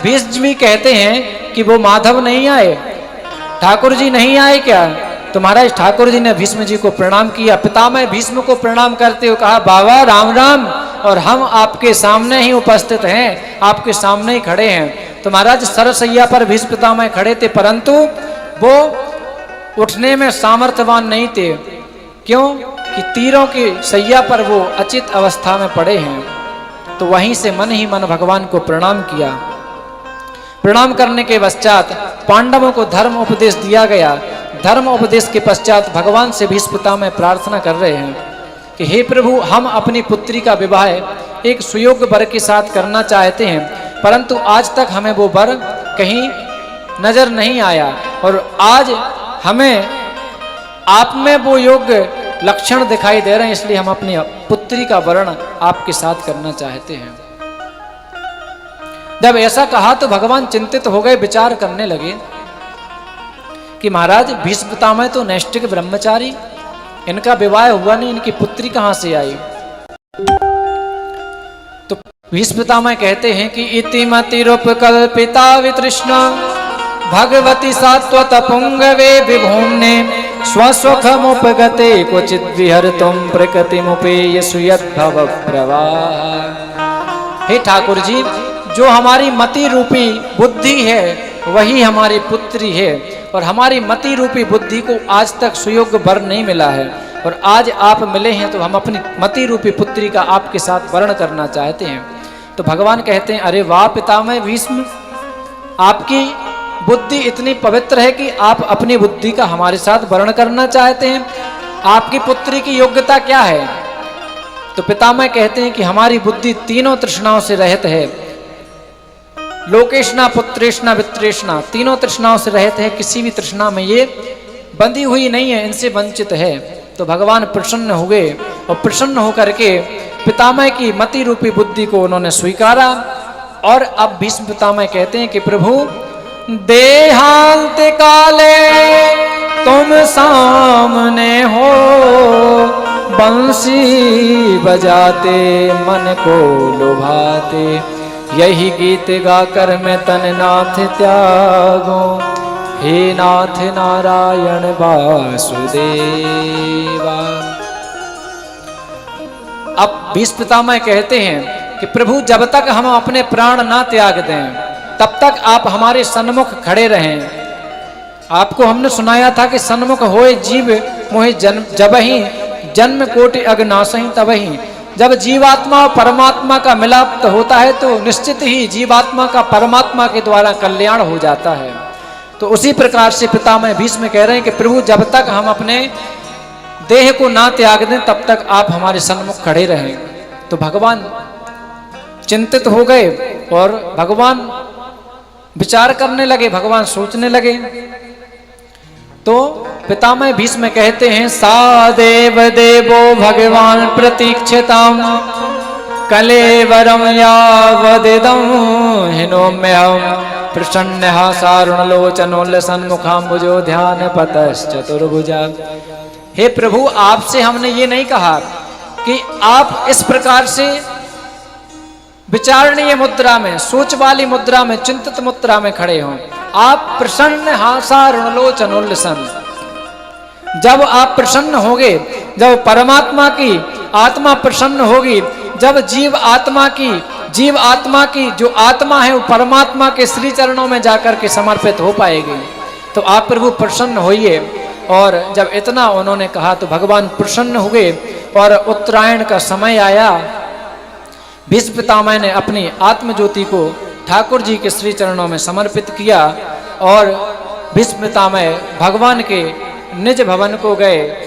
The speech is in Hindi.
भीष्म भी कहते हैं कि वो माधव नहीं आए, ठाकुर जी नहीं आए क्या? तो महाराज ठाकुर जी ने भीष्म जी को प्रणाम किया। पितामह भीष्म को प्रणाम करते हुए कहा, बाबा राम राम, और हम आपके सामने ही उपस्थित हैं, आपके सामने ही खड़े हैं। तो महाराज सरसैया पर भीष्म पितामह खड़े थे, परंतु वो उठने में सामर्थ्यवान नहीं थे। क्यों? कि तीरों की सैया पर वो अचित अवस्था में पड़े हैं। तो वहीं से मन ही मन भगवान को प्रणाम किया। प्रणाम करने के पश्चात पांडवों को धर्म उपदेश दिया गया। धर्म उपदेश के पश्चात भगवान से भीष्म पितामह प्रार्थना कर रहे हैं कि हे प्रभु, हम अपनी पुत्री का विवाह एक सुयोग्य वर के साथ करना चाहते हैं, परंतु आज तक हमें वो वर कहीं नजर नहीं आया, और आज हमें आप में वो योग्य लक्षण दिखाई दे रहे हैं, इसलिए हम अपनी पुत्री का वर्ण आपके साथ करना चाहते हैं। जब ऐसा कहा तो भगवान चिंतित हो गए, विचार करने लगे कि महाराज भीष्म पितामह तो नैष्ठिक ब्रह्मचारी, इनका विवाह हुआ नहीं, इनकी पुत्री कहां से आई? तो भीष्म पितामह कहते हैं कि इति मतिरुपकल्पिता वितृष्णा भगवती सात्वत पुंगवे विभूम्ने स्वस्वखमुपगते क्वचित् विहर्तुं प्रकृतिमुपेय सुयद्भव प्रवाह। हे ठाकुर जी, जो हमारी मति रूपी बुद्धि है वही हमारी पुत्री है, और हमारी मति रूपी बुद्धि को आज तक सुयोग्य वर नहीं मिला है, और आज आप मिले हैं तो हम अपनी मति रूपी पुत्री का आपके साथ वर्ण करना चाहते हैं। तो भगवान कहते हैं, अरे वाह पितामह भीष्म, आपकी बुद्धि इतनी पवित्र है कि आप अपनी बुद्धि का हमारे साथ वर्ण करना चाहते हैं। आपकी पुत्री की योग्यता क्या है? तो पितामह कहते हैं कि हमारी बुद्धि तीनों तृष्णाओं से रहित है, लोकेशना पुत्रेशना वित्रेशना, तीनों तृष्णाओं से रहित है, किसी भी तृष्णा में ये बंधी हुई नहीं है, इनसे वंचित है। तो भगवान प्रसन्न हो गए, और प्रसन्न होकर के पितामह की मति रूपी बुद्धि को उन्होंने स्वीकारा। और अब भीष्म पितामह कहते हैं कि प्रभु, देहांत काले तुम सामने हो, बंसी बजाते मन को लुभाते, यही गीत गाकर मैं तन नाथ त्यागो, हे नाथ नारायण वासुदेवा। अब भीष्म पितामह कहते हैं कि प्रभु, जब तक हम अपने प्राण ना त्याग दें तब तक आप हमारे सन्मुख खड़े रहें। आपको हमने सुनाया था कि सन्मुख होए जीव मोहि जब ही जन्म कोटि अग्नासहि तबहि। जब जीवात्मा और परमात्मा का मिलाप होता है तो निश्चित ही जीवात्मा का परमात्मा के द्वारा कल्याण हो जाता है। तो उसी प्रकार से पितामह भीष्म कह रहे हैं कि प्रभु, जब तक हम अपने देह को ना त्याग दें तब तक आप हमारे सन्मुख खड़े रहें। तो भगवान चिंतित हो गए और भगवान विचार करने लगे, भगवान सोचने लगे। तो पितामह भीष्म कहते हैं, सा देव देवो भगवान प्रतीक्षिताम कलेवरम यावदिदं हिनोम्यहं प्रसन्नः सारुणलोचनो सन्मुखाम्बुजो ध्यान पतश्चतुर्भुजा। हे प्रभु, आपसे हमने ये नहीं कहा कि आप इस प्रकार से विचारणीय मुद्रा में, सोच वाली मुद्रा में, चिंतित मुद्रा में खड़े हों। आप प्रसन्न हासारुणलोचनोल्लसन, जब आप प्रसन्न होगे, जब परमात्मा की आत्मा प्रसन्न होगी, जब जीव आत्मा की जो आत्मा है वो परमात्मा के श्री चरणों में जाकर के समर्पित हो पाएगी, तो आप प्रभु प्रसन्न होइए। और जब इतना उन्होंने कहा तो भगवान प्रसन्न हुए, और उत्तरायण का समय आया। भीष्म पितामह ने अपनी आत्मज्योति को ठाकुर जी के श्री चरणों में समर्पित किया, और भीष्म पितामह भगवान के निज भवन को गए